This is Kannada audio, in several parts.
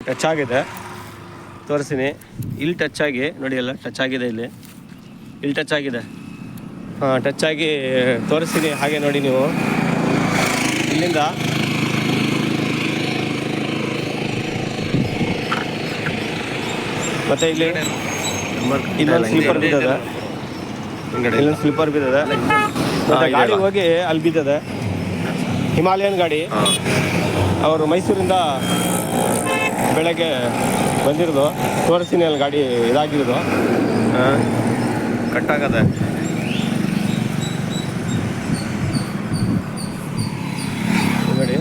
ಟಚ್ ಆಗಿದೆ, ತೋರಿಸ್ತೀನಿ. ಇಲ್ಲಿ ಟಚ್ ಆಗಿ ನೋಡಿ, ಎಲ್ಲ ಟಚ್ ಆಗಿದೆ. ಇಲ್ಲಿ ಟಚ್ ಆಗಿದೆ. ಹಾಂ, ಟಚ್ ಆಗಿ ತೋರಿಸ್ತೀನಿ. ಹಾಗೆ ನೋಡಿ ನೀವು ಇಲ್ಲಿಂದ ಮತ್ತೆ ಇಲ್ಲಿ ಇನ್ನೊಂದು ಸ್ಲೀಪರ್ ಬಿದ್ದದೆ. ಇಲ್ಲೊಂದು ಸ್ಲೀಪರ್ ಬಿದ್ದದೆ. ಮತ್ತೆ ಗಾಡಿ ಹೋಗಿ ಅಲ್ಲಿ ಬಿದ್ದದೆ. ಹಿಮಾಲಯನ್ ಗಾಡಿ. ಅವರು ಮೈಸೂರಿಂದ ಬೆಳಗ್ಗೆ ಬಂದಿರೋದು. ತೋರಿಸ್ತೀನಿ ಅಲ್ಲಿ ಗಾಡಿ ಇದಾಗಿರೋದು. ಕಟ್ಟಾಗದೆ. ನೋಡಿ,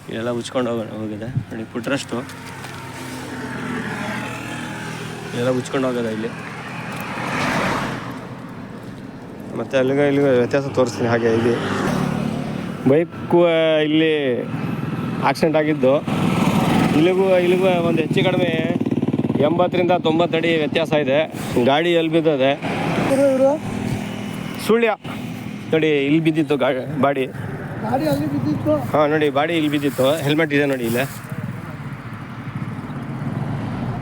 ಇಲ್ಲೆಲ್ಲ ಉಚ್ಕೊಂಡು ಹೋಗಿದೆ ನೋಡಿ. ಪುಟ್ರಷ್ಟು ಎಲ್ಲ ಉಚ್ಕೊಂಡು ಹೋಗೋದ ಇಲ್ಲಿ. ಮತ್ತು ಇಲ್ಲಿಗೆ ವ್ಯತ್ಯಾಸ ತೋರಿಸ್ತೀನಿ. ಹಾಗೆ ಇಲ್ಲಿ ಬೈಕು ಇಲ್ಲಿ ಆಕ್ಸಿಡೆಂಟ್ ಆಗಿದ್ದು. ಇಲ್ಲಿಗೂ ಒಂದು ಹೆಚ್ಚು ಕಡಿಮೆ 80ರಿಂದ 90 ಅಡಿ ವ್ಯತ್ಯಾಸ ಇದೆ. ಗಾಡಿ ಎಲ್ಲಿ ಬಿದ್ದದೆ ಸುಳ್ಯ ನೋಡಿ. ಇಲ್ಲಿ ಬಿದ್ದಿತ್ತು ಬಾಡಿ. ಹಾಂ ನೋಡಿ, ಬಾಡಿ ಇಲ್ಲಿ ಬಿದ್ದಿತ್ತು. ಹೆಲ್ಮೆಟ್ ಇದೆ ನೋಡಿ ಇಲ್ಲೇ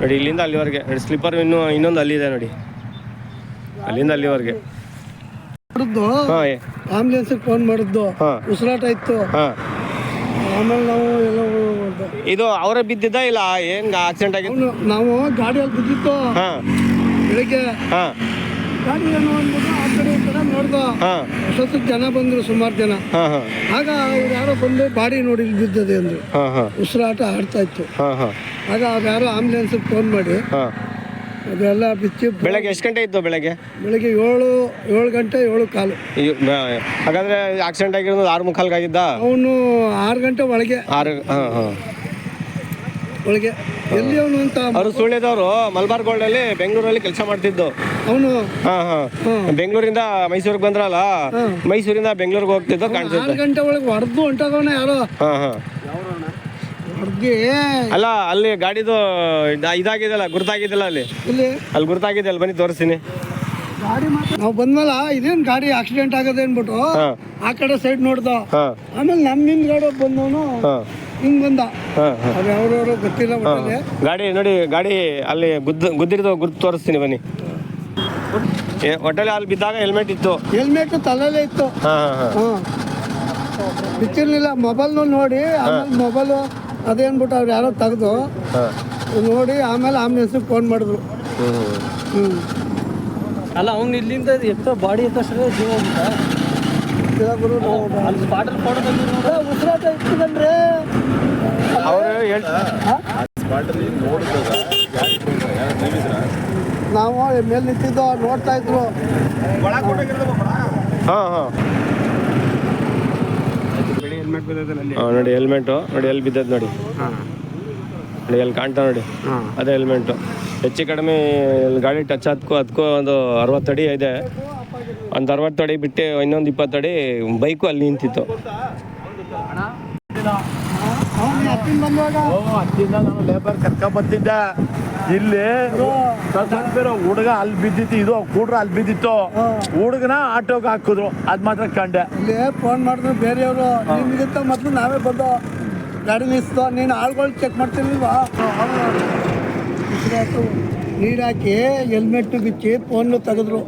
ನೋಡಿ. ಇಲ್ಲಿಂದ ಅಲ್ಲಿವರೆಗೆ ನೋಡಿ. ಸ್ಲೀಪರ್ ಇನ್ನೊಂದು ಅಲ್ಲಿದೆ ನೋಡಿ. ಅಲ್ಲಿಂದ ಅಲ್ಲಿವರೆಗೆ. ಆಂಬುಲೆನ್ಸ್ ಫೋನ್ ಮಾಡಿದ್ದು, ಉಸಿರಾಟ ಇತ್ತು. ಆಮೇಲೆ ನಾವು ಎಲ್ಲ ಇದು ಅವರೇ ಬಿದ್ದಿದ್ದ ಇಲ್ಲ ಹೆಂಗ ಆಕ್ಸಿಡೆಂಟ್ ಆಗಿತ್ತು? ನಾವು ಗಾಡಿಯಲ್ಲಿ ಬಿದ್ದಿತ್ತು ಬೆಳಿಗ್ಗೆ. ಗಾಡಿ ಏನು ಅಂದ್ಬಿಟ್ಟು ಆ ಕಡೆ ಈ ಕಡೆ ನೋಡ್ದ. ಅಷ್ಟೊತ್ತಿಗೆ ಜನ ಬಂದ್ರು, ಸುಮಾರು ಜನ. ಆಗ ಅವ್ರು ಯಾರೋ ಬಂದು ಬಾಡಿ ನೋಡಿ ಬಿದ್ದದೆ ಅಂದ್ರು. ಉಸಿರಾಟ ಆಡ್ತಾ ಇತ್ತು. ಆಗ ಅವ್ರು ಯಾರೋ ಆಂಬುಲೆನ್ಸ್ ಫೋನ್ ಮಾಡಿ ಅದೆಲ್ಲ ಬಿಚ್ಚಿ. ಬೆಳಗ್ಗೆ ಎಷ್ಟು ಗಂಟೆ ಇತ್ತು? ಬೆಳಗ್ಗೆ 7 ಗಂಟೆ 7:15. ಹಾಗಾದ್ರೆ ಆಕ್ಸಿಡೆಂಟ್ ಆಗಿರೋದು 6:45 ಆಗಿದ್ದ. ಅವನು 6 ಗಂಟೆ ಒಳಗೆ. ಒಳಗೆ ಎಲ್ಲಿ ಅವನು ಅಂತ. ಅವರು ಸುಳ್ಯದವರು ಮಲ್ಬಾರ್ ಗೋಲ್ಡ್ ಅಲ್ಲಿ ಬೆಂಗಳೂರಲ್ಲಿ ಕೆಲಸ ಮಾಡ್ತಿದ್ದು ಅವನು. ಬೆಂಗಳೂರಿಂದ ಮೈಸೂರಿಗೆ ಬಂದ್ರಲ್ಲ, ಮೈಸೂರಿಂದ ಬೆಂಗಳೂರಿಗೆ ಹೋಗ್ತಿದ್ದು ಕಾಣಿಸುತ್ತೆ. 6 ಗಂಟೆ ಒಳಗೆ ಹೊಡೆದು ಹೊಂಟೋಗವನ ಯಾರೋ. ಅಲ್ಲ, ಅಲ್ಲಿ ಗಾಡಿದು ಇದಾಗಿದೆಲ್ಲ, ಗುರುತಾಗಿದ್ದಲ್ಲ ಅಲ್ಲಿ ಗುರುತಾಗಿದೆ. ಅಲ್ಲಿ ಬನ್ನಿ ತೋರಿಸ್ತೀನಿ. ಗಾಡಿ ನಾವು ಬಂದ್ಮೇಲೆ ಇದೇನು ಗಾಡಿ ಆಕ್ಸಿಡೆಂಟ್ ಆಗದೆ ಅನ್ಬಿಟ್ಟು ಆ ಕಡೆ ಸೈಡ್ ನೋಡ್ದ. ಆಮೇಲೆ ನಮ್ಮಿಂದ ಗಾಡಿ ಬಂದವನು ಹಿಂಗ್ ಬಂದ. ಅದು ಅವ್ರವ್ರು ಗೊತ್ತಿಲ್ಲ. ಗಾಡಿ ನೋಡಿ, ಗಾಡಿ ಅಲ್ಲಿ ಗುದ್ದಿರೋದು ಗುರ್ತು ತೋರಿಸ್ತೀನಿ ಬನ್ನಿ. ಒಟ್ಟಲ್ಲಿ ಅಲ್ಲಿ ಬಿದ್ದಾಗ ಹೆಲ್ಮೆಟ್ ಇತ್ತು. ಹೆಲ್ಮೆಟ್ ತಲೆಯಲ್ಲೇ ಇತ್ತು. ಬಿಚ್ಚಿರ್ಲಿಲ್ಲ. ಮೊಬೈಲ್ ನೋಡಿ ಆಮೇಲೆ ಮೊಬೈಲು ಅದೇನ್ಬಿಟ್ಟು ಅವ್ರು ಯಾರೋ ತೆಗೆದು ನೋಡಿ ಆಮೇಲೆ ಆಂಬುಲೆನ್ಸ್ ಫೋನ್ ಮಾಡಿದ್ರು. ಅಲ್ಲ, ಅವ್ನು ಇಲ್ಲಿಂದ ಎತ್ತೋ ಬಾಡಿ ಎತ್ತೋ ಜೀವ ಗುರು. ಉಸಿರಾಟ ಇರ್ತದಂದ್ರೆ ನಾವು ಮೇಲೆ ನಿಂತಿದ್ದು ನೋಡ್ತಾ ಇದ್ರು. ನೋಡಿ ಹೆಲ್ಮೆಟು ನೋಡಿ ಎಲ್ಲಿ ಬಿದ್ದದ್ದು ನೋಡಿ. ನೋಡಿ ಎಲ್ಲಿ ಕಾಣ್ತಾ ನೋಡಿ, ಅದೇ ಹೆಲ್ಮೆಟು. ಹೆಚ್ಚು ಕಡಿಮೆ ಗಾಡಿ ಟಚ್ ಅದಕ್ಕೂ ಒಂದು 60 ಅಡಿ ಇದೆ. ಒಂದು 60 ಅಡಿ ಬಿಟ್ಟು ಇನ್ನೊಂದು 20 ಅಡಿ ಬೈಕು ಅಲ್ಲಿ ನಿಂತಿತ್ತು. ನಾನು ಲೇಬರ್ ಕರ್ಕೊಂಡ್ಬಂದಿದ್ದೆ. ಇಲ್ಲಿ ಹುಡುಗ ಅಲ್ಲಿ ಬಿದ್ದಿತ್ತು, ಇದು ಕೂಡ್ರ ಅಲ್ಲಿ ಬಿದ್ದಿತ್ತು. ಹುಡುಗನ ಆಟೋಗೆ ಹಾಕಿದ್ರು, ಅದ್ ಮಾತ್ರ ಕಂಡೆ. ಇಲ್ಲಿ ಫೋನ್ ಮಾಡಿದ್ರು ಬೇರೆಯವರು. ನಿಮ್ಗಿಂತ ಮೊದಲು ನಾವೇ ಬಂದು ಗಾಡಿ ನಿಲ್ಸ್ದು. ನೀನು ಆಳ್ಗಳು ಚೆಕ್ ಮಾಡ್ತಿರ್ಲಿಲ್ವಾ? ನೀರು ಹಾಕಿ ಹೆಲ್ಮೆಟ್ ಬಿಚ್ಚಿ ಫೋನ್ ತೆಗೆದ್ರು.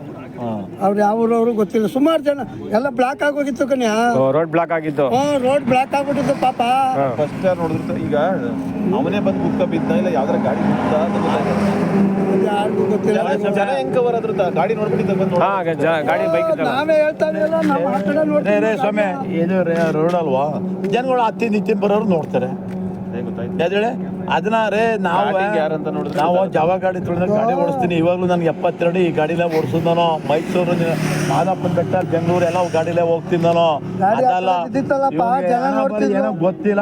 ಅವ್ರು ಯಾವ್ರವ್ರು ಗೊತ್ತಿಲ್ಲ. ಸುಮಾರು ಜನ ಎಲ್ಲ ಬ್ಲಾಕ್ ಆಗೋಗಿತ್ತು ಕನ್ಯಾ. ರೋಡ್ ಬ್ಲಾಕ್ ಆಗಿತ್ತು. ರೋಡ್ ಬ್ಲಾಕ್ ಆಗ್ಬಿಟ್ಟಿತ್ತು ಪಾಪ. ಫಸ್ಟ್ ನೋಡಿದ್ರು. ಈಗ ಅವನೇ ಬಂದು ಕುತ್ಕ ಬಿದ್ದ ಇಲ್ಲ ಯಾವ್ದಾರ ಗಾಡಿ ಗೊತ್ತಿಲ್ಲ. ಜನ ಹೆಂಗ್ ಕವರ್ ಆದ್ರು ಗಾಡಿ ನೋಡ್ಬಿಟ್ಟಿದ್ದ. ಗಾಡಿ ಬೈಕ್ ನಾವೇ ಹೇಳ್ತಾ ಇದೀವಲ್ಲ, ನಾವು ಆ ಕಡೆ ನೋಡ್ತೀವಿ. ಸ್ವಾಮಿ, ಇದು ರೋಡ್ ಅಲ್ವಾ, ಜನಗಳು ಹತ್ತಿ ಬರೋರು ನೋಡ್ತಾರೆ. ಹೇಳಿ ಅದನ್ನ ನಾವು ಜವ ಗಾಡಿ ತೊಳೆದಾಗ ಗಾಡಿ ಓಡಿಸ್ತೀನಿ. ಇವಾಗ್ಲೂ ನನ್ಗೆ 72 ಈ ಗಾಡಿಲೇ ಓಡಿಸೋದು ನಾನು. ಮೈಸೂರು, ಮಾದಪ್ಪನ ಬೆಟ್ಟ, ಬೆಂಗಳೂರು ಎಲ್ಲ ಗಾಡಿಲೇ ಹೋಗ್ತೀನಿ ನಾನು. ಅದಲ್ಲ ಏನೋ ಗೊತ್ತಿಲ್ಲ.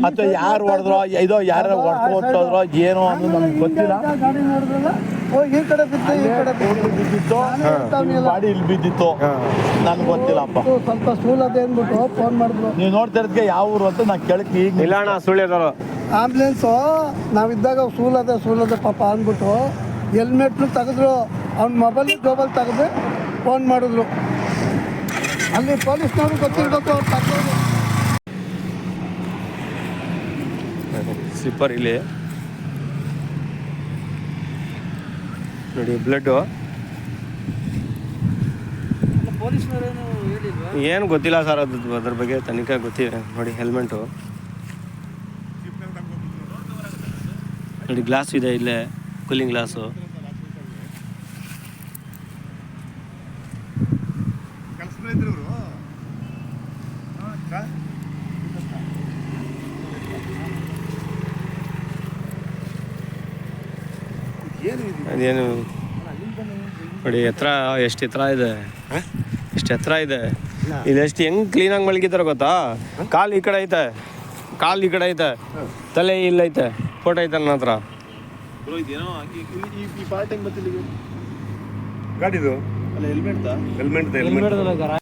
ಅಥವಾ ಯಾರು ಹೊಡೆದ್ರೋ ಇದೋ ಯಾರು ಹೊಡ್ಕೊಂಡ್ರೋ ಏನೋ ಅನ್ನೋದು ನಮ್ಗೆ ಗೊತ್ತಿಲ್ಲ. ಬಿದ್ದಿತ್ತು ಗಾಡಿ ಇಲ್ಲಿ ಬಿದ್ದಿತ್ತು, ನನ್ಗೆ ಗೊತ್ತಿಲ್ಲಪ್ಪ. ಸ್ವಲ್ಪ ಸ್ಕೂಲ್ ಅದೇ ಅಂದ್ಬಿಟ್ಟು ಫೋನ್ ಮಾಡಿದ್ರು. ನೀವು ನೋಡ್ತಾ ಇರೋದಕ್ಕೆ ಯಾವ ಊರು ಅಂತ ನಾನು ಕೇಳಕ್ಕೆ ಈಗ ಇಲ್ಲ ಅಣ್ಣ, ಸುಳ್ಳಿದ್ರು. ಆಂಬುಲೆನ್ಸು ನಾವಿದ್ದಾಗ ಸೂಲದೆ ಪಾಪ ಅಂದ್ಬಿಟ್ಟು ಹೆಲ್ಮೆಟ್ನು ತೆಗೆದ್ರು. ಅವ್ನ ಮೊಬೈಲ್ ತೆಗೆದು ಫೋನ್ ಮಾಡಿದ್ರು. ಅಲ್ಲಿ ಪೊಲೀಸ್ನವ್ರು ಗೊತ್ತಿರ್ಬೇಕು, ಅವ್ರು ತೆಗೆದ್ರು. ಸ್ಲಿಪ್ಪರ್ ಇಲ್ಲಿ ನೋಡಿ, ಬ್ಲಡ್ಡು ಪೊಲೀಸ್ನವರೇನು ಹೇಳಿಲ್ವಾ? ಏನು ಗೊತ್ತಿಲ್ಲ ಸರ್, ಅದ್ರ ಬಗ್ಗೆ ತನಿಖೆ ಗೊತ್ತಿದೆ. ನೋಡಿ ಹೆಲ್ಮೆಟು ನೋಡಿ, ಗ್ಲಾಸ್ ಇದೆ ಇಲ್ಲೇ, ಕೂಲಿಂಗ್ ಗ್ಲಾಸು. ಅದೇನು ನೋಡಿ, ಎತ್ತರ ಎಷ್ಟು ಎತ್ತರ ಇದೆ, ಎಷ್ಟು ಎತ್ತರ ಇದೆ. ಇದೆಷ್ಟು ಹೆಂಗೆ ಕ್ಲೀನಾಗಿ ಮಲಗಿದ್ದಾರೆ ಗೊತ್ತಾ? ಕಾಲು ಈ ಕಡೆ ಐತೆ, ಕಾಲು ಈ ಕಡೆ ಐತೆ, ತಲೆ ಇಲ್ಲೈತೆ. ಫೋಟೋ ಐತೆ ನನ್ನ ಹತ್ರ. ಗಾಡಿದು ಹೆಲ್ಮೆಟ್ ಹೆಲ್ಮೆಟ್